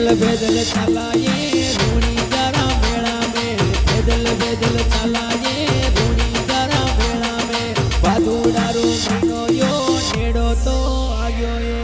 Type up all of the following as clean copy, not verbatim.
पैदल चलाए रूणी जरा मेला में पैदल पैदल चलाए रूणी जरा मेला में भादुडारो महीनो यो नेड़ो तो आग्यो ये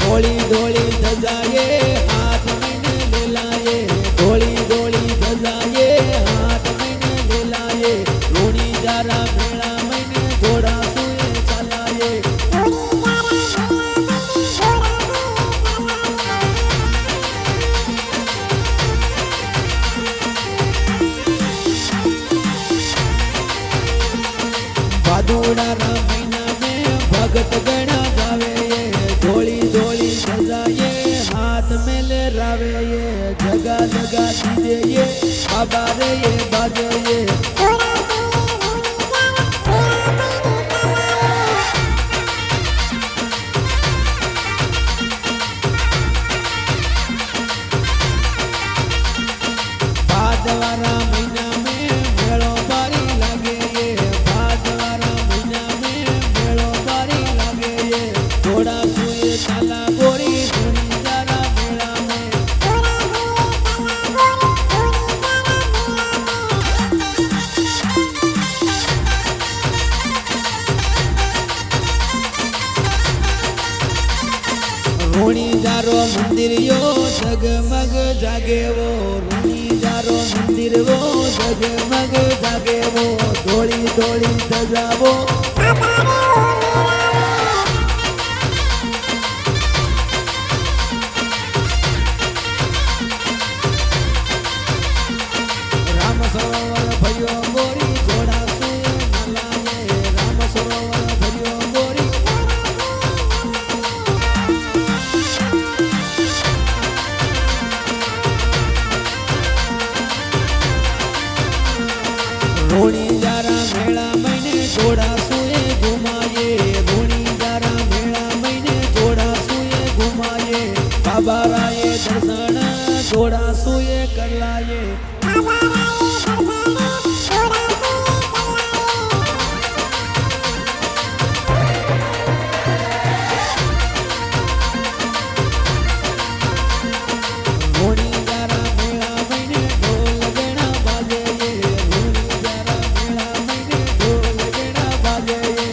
धोली धोली धजाए हाथ में ले लाए धोली धोली धजाए हाथ में ले लाए रूणी जरा मेला में घोड़ा सुए चलाए भादुडाना महीना में भगत गणा जावे धोली धोली धजाए हाथ में ले रावे ये जगा जगा दीजे ये बाबा रे ये बाजे ये भादवारा महीना में मेलो बारी लागे ये भादवारा महीना में मेलो बारी लागे ये घोड़ा सुए चला गोरी रूणी जरा मेला में रूणी जारो मंदिर यो जगमग जागे वो रूणी जारो मंदिर वो जगमग जागे वो धोली धोली धजावो राम सरोवर भरियो गोरी घोड़ा सुए नलाए राम सरोवर भरियो गोरी रूणी जरा मेला महीने घोड़ा सुए घुमाए रूणी जरा मेला महीने घोड़ा सुए घुमाए बाबा राये दर्शन घोड़ा सुए कर लाए रूणी जरा मेला महीने ढोल गणा बाजे ये रूणी जरा मेला महीने ढोल गणा बाजे ये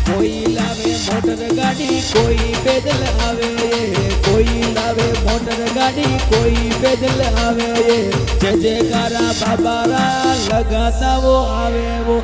कोई लावे मोटर गाड़ी कोई पैदल आवे कोई लावे मोटर गाड़ी कोई पैदल आवे जय जयकारा बाबा रा लगाता वो आवे वो